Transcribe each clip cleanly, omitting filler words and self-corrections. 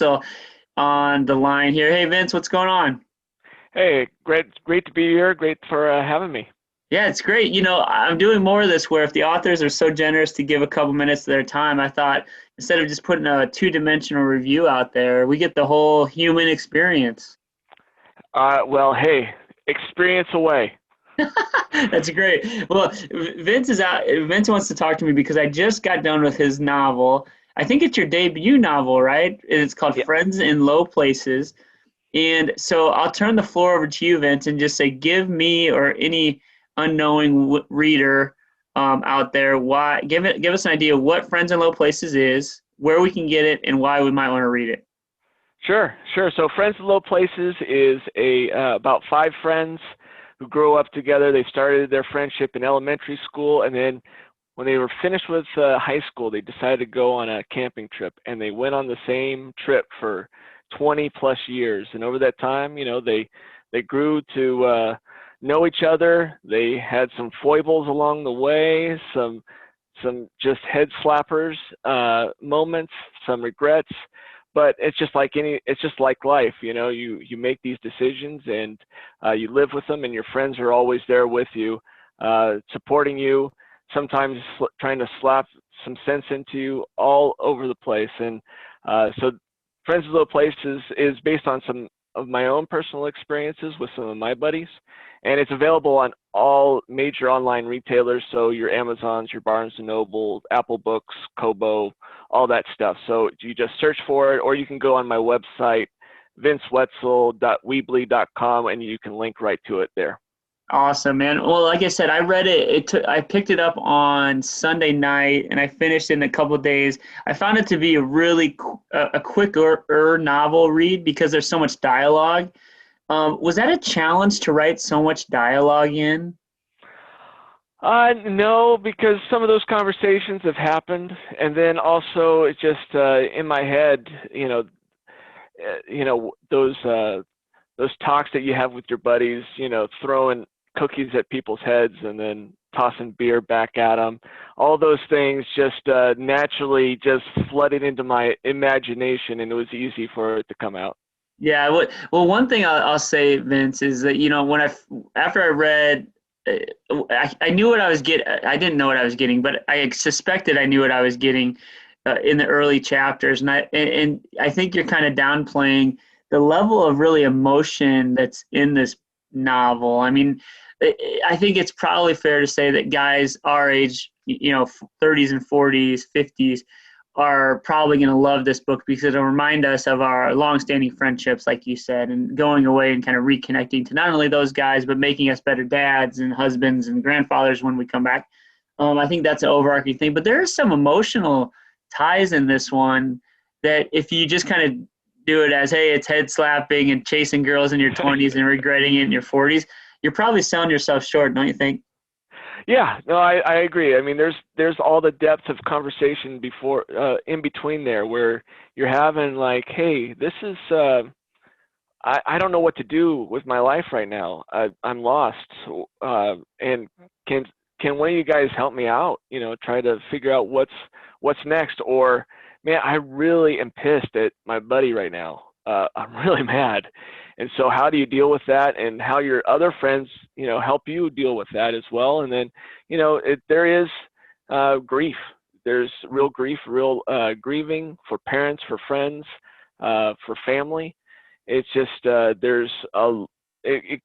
So on the line here. Hey Vince, what's going on? Hey, great to be here. Great for having me. Yeah, it's great. I'm doing more of this where if the authors are so generous to give a couple minutes of their time, I thought instead of just putting a two-dimensional review out there, we get the whole human experience. Well, hey, experience away. That's great. Well, Vince is out. Vince wants to talk to me because I just got done with his novel. I think it's your debut novel, right? It's called Yeah, Friends in Low Places. And so I'll turn the floor over to you, Vince, and just say, give me or any unknowing reader out there why give us an idea of what Friends in Low Places is, where we can get it, and why we might want to read it. sure. So, Friends in Low Places is a about five friends who grow up together. They started their friendship in elementary school, and then when they were finished with high school, they decided to go on a camping trip, and they went on the same trip for 20 plus years. And over that time, they grew to know each other. They had some foibles along the way, some just head slappers moments, some regrets. But it's just like life, you make these decisions and you live with them, and your friends are always there with you, supporting you, sometimes trying to slap some sense into you all over the place. And so Friends of Low Places is based on some of my own personal experiences with some of my buddies, and it's available on all major online retailers, so your Amazons, your Barnes& and Noble, Apple Books, Kobo, all that stuff. So you just search for it, or you can go on my website, vincewetzel.weebly.com, and you can link right to it there. Awesome, man. Well, like I said, I read it. I picked it up on Sunday night, and I finished it in a couple of days. I found it to be a really a quicker novel read because there's so much dialogue. Was that a challenge to write so much dialogue in? No, because some of those conversations have happened, and then also it's just in my head, those talks that you have with your buddies, throwing cookies at people's heads and then tossing beer back at them. All those things just naturally just flooded into my imagination, and it was easy for it to come out. Yeah. Well, one thing I'll say, Vince, is that when after I read, I knew what I was getting. I didn't know what I was getting, but I suspected I knew what I was getting in the early chapters, and I think you're kind of downplaying the level of really emotion that's in this novel. I mean, I think it's probably fair to say that guys our age, 30s and 40s, 50s, are probably going to love this book because it'll remind us of our longstanding friendships, like you said, and going away and kind of reconnecting to not only those guys, but making us better dads and husbands and grandfathers when we come back. I think that's an overarching thing, but there are some emotional ties in this one that if you just kind of do it as, hey, it's head slapping and chasing girls in your 20s and regretting it in your 40s, you're probably selling yourself short, don't you think? Yeah, no, I agree. I mean, there's all the depth of conversation before in between there where you're having like, hey, this is I don't know what to do with my life right now. I'm lost, and can can one of you guys help me out? Try to figure out what's next. Or man, I really am pissed at my buddy right now. I'm really mad. And so how do you deal with that, and how your other friends, help you deal with that as well? And then, there is grief. There's real grief, real grieving for parents, for friends, for family. It's just it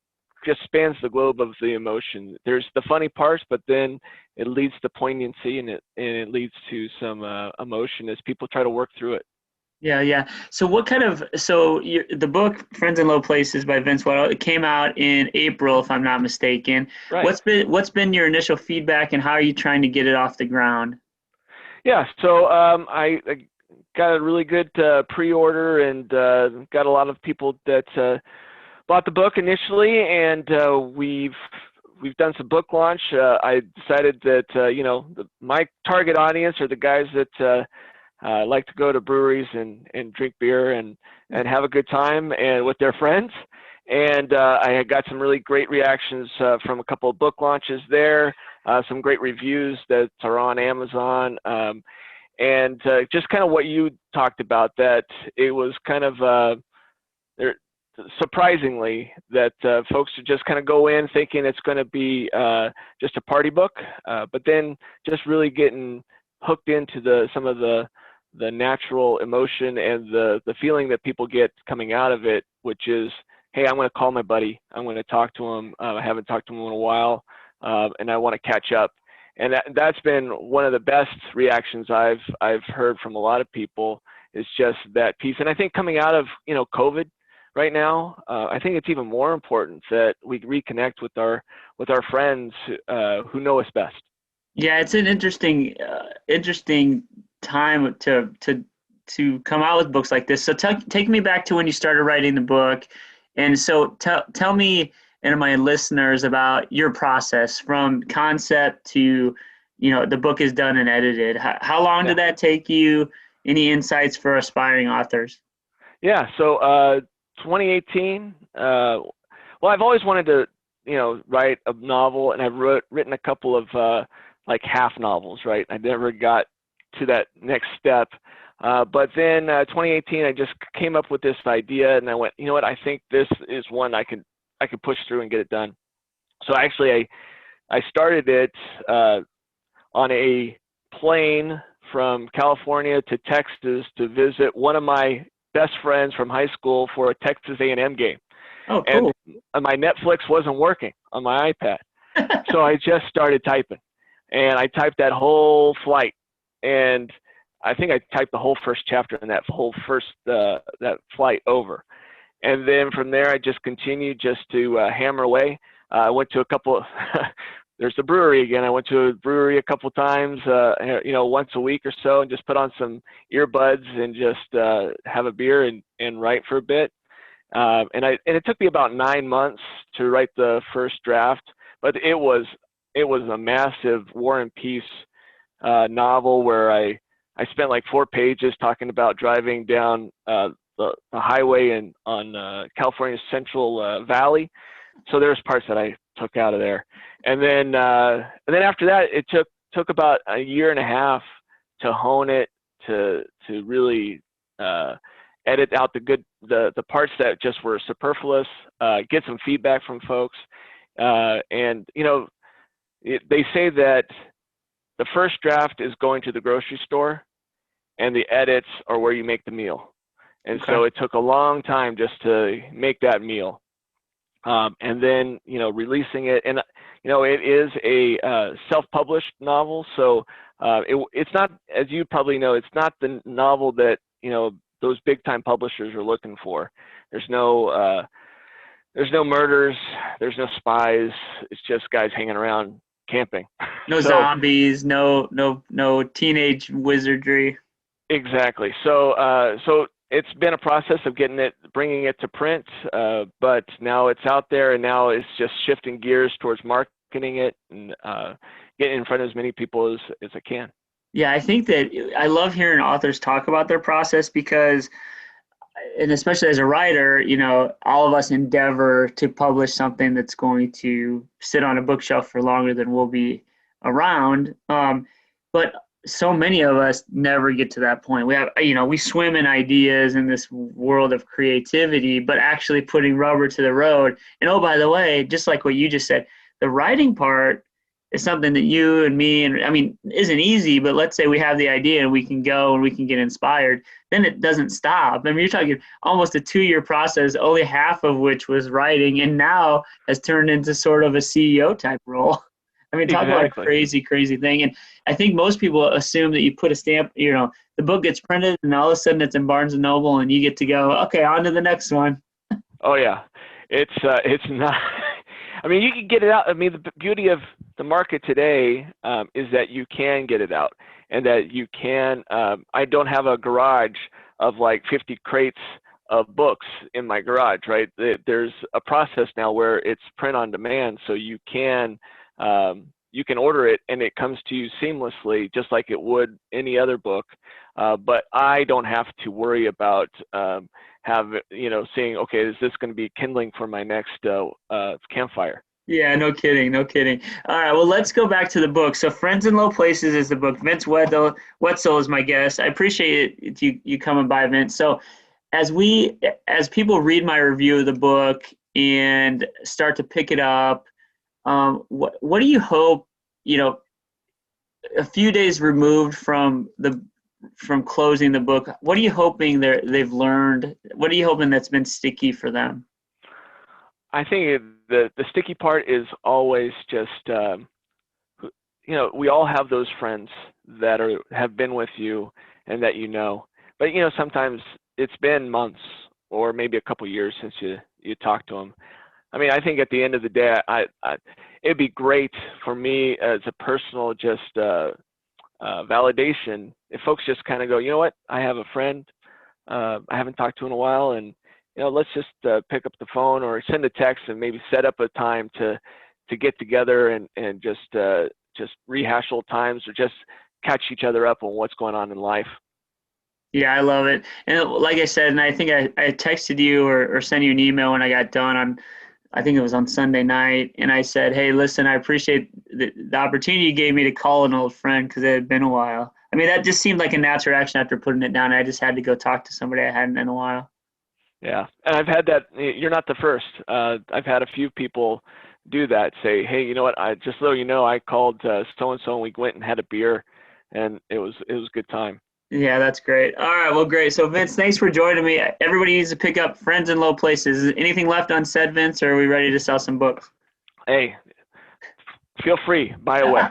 just spans the globe of the emotion. There's the funny parts, but then it leads to poignancy, and it leads to some emotion as people try to work through it. Yeah, yeah. So the book Friends in Low Places by Vince Wetzel, it came out in April, if I'm not mistaken. Right. What's been your initial feedback, and how are you trying to get it off the ground? Yeah. So I got a really good pre-order, and got a lot of people that bought the book initially, and we've done some book launch. I decided that my target audience are the guys that like to go to breweries and drink beer and have a good time and with their friends. And I had got some really great reactions from a couple of book launches there, some great reviews that are on Amazon. And just kind of what you talked about, that it was kind of surprisingly that folks would just kind of go in thinking it's going to be just a party book, but then just really getting hooked into some of the natural emotion and the feeling that people get coming out of it, which is, hey, I'm going to call my buddy, I'm going to talk to him, I haven't talked to him in a while, and I want to catch up. And that's been one of the best reactions I've heard from a lot of people, is just that piece. And I think coming out of COVID right now, I think it's even more important that we reconnect with our friends who know us best. Yeah, it's an interesting time to come out with books like this. So take me back to when you started writing the book, and so tell me and my listeners about your process from concept to the book is done and edited. How long Yeah. did that take you? Any insights for aspiring authors? Yeah. So 2018. Well, I've always wanted to write a novel, and I've written a couple of like half novels. Right. I never got to that next step. But then 2018, I just came up with this idea, and I went, you know what? I think this is one I could push through and get it done. So actually, I started it on a plane from California to Texas to visit one of my best friends from high school for a Texas A&M game. Oh, And cool. my Netflix wasn't working on my iPad. So I just started typing, and I typed that whole flight, and I think I typed the whole first chapter in that whole first that flight over. And then from there, I just continued just to hammer away. I went to a couple. There's the brewery again. I went to a brewery a couple times, once a week or so, and just put on some earbuds and just have a beer and write for a bit. And it took me about 9 months to write the first draft, but it was a massive War and Peace novel where I spent like 4 pages talking about driving down the highway on California's Central Valley. So there's parts that I took out of there, and then after that, it took about a year and a half to hone it, to really edit out the parts that just were superfluous, get some feedback from folks, and they say that the first draft is going to the grocery store, and the edits are where you make the meal. And Okay. so it took a long time just to make that meal. And then, releasing it. And, it is a self-published novel. So it's not, as you probably know, it's not the novel that, those big-time publishers are looking for. There's no murders. There's no spies. It's just guys hanging around camping. No So zombies, no teenage wizardry. exactly. So it's been a process of bringing it to print, but now it's out there, and now it's just shifting gears towards marketing it and getting in front of as many people as I can. Yeah, I think that I love hearing authors talk about their process because, and especially as a writer, all of us endeavor to publish something that's going to sit on a bookshelf for longer than we'll be around. But so many of us never get to that point. We swim in ideas in this world of creativity, but actually putting rubber to the road. And oh, by the way, just like what you just said, the writing part is something that you and me, and I mean, isn't easy, but let's say we have the idea and we can go and we can get inspired, then it doesn't stop. I mean, you're talking almost a 2-year process, only half of which was writing, and now has turned into sort of a CEO type role. I mean, talk about a Exactly. crazy, crazy thing. And I think most people assume that you put a stamp, the book gets printed and all of a sudden it's in Barnes and Noble and you get to go, okay, on to the next one. Oh yeah, it's not. I mean, you can get it out. I mean, the beauty of the market today is that you can get it out, and that you can. I don't have a garage of like 50 crates of books in my garage, right? There's a process now where it's print on demand, so you can order it and it comes to you seamlessly, just like it would any other book. But I don't have to worry about saying, okay, is this going to be kindling for my next campfire? Yeah, no kidding, no kidding. All right, well, let's go back to the book. So, Friends in Low Places is the book. Wetzel is my guest. I appreciate you coming by, Vince. So, as people read my review of the book and start to pick it up, what do you hope, you know, a few days removed from closing the book, what are you hoping they've learned? What are you hoping that's been sticky for them? I think the sticky part is always just we all have those friends that have been with you and that but sometimes it's been months or maybe a couple years since you talked to them. I mean, I think at the end of the day, it'd be great for me as a personal just validation if folks just kind of go, you know what, I have a friend I haven't talked to in a while, and let's just pick up the phone or send a text and maybe set up a time to get together and just rehash old times or just catch each other up on what's going on in life. Yeah, I love it. And like I said, and I think I texted you or sent you an email when I got done on, I think it was on Sunday night. And I said, hey, listen, I appreciate the opportunity you gave me to call an old friend because it had been a while. I mean, that just seemed like a natural action after putting it down. I just had to go talk to somebody I hadn't in a while. Yeah, and I've had that. You're not the first. I've had a few people do that. Say, hey, you know what? I just so you know, I called so and so, and we went and had a beer, and it was a good time. Yeah, that's great. All right, well, great. So, Vince, thanks for joining me. Everybody needs to pick up Friends in Low Places. Is anything left unsaid, Vince, or are we ready to sell some books? Hey, feel free, buy away.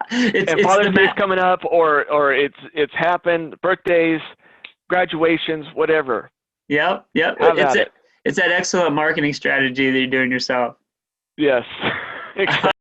And It's the Father's Day's Matt. coming up, or it's happened, birthdays, graduations, whatever. Yep, yep. Have at it. It's that excellent marketing strategy that you're doing yourself. Yes, exactly.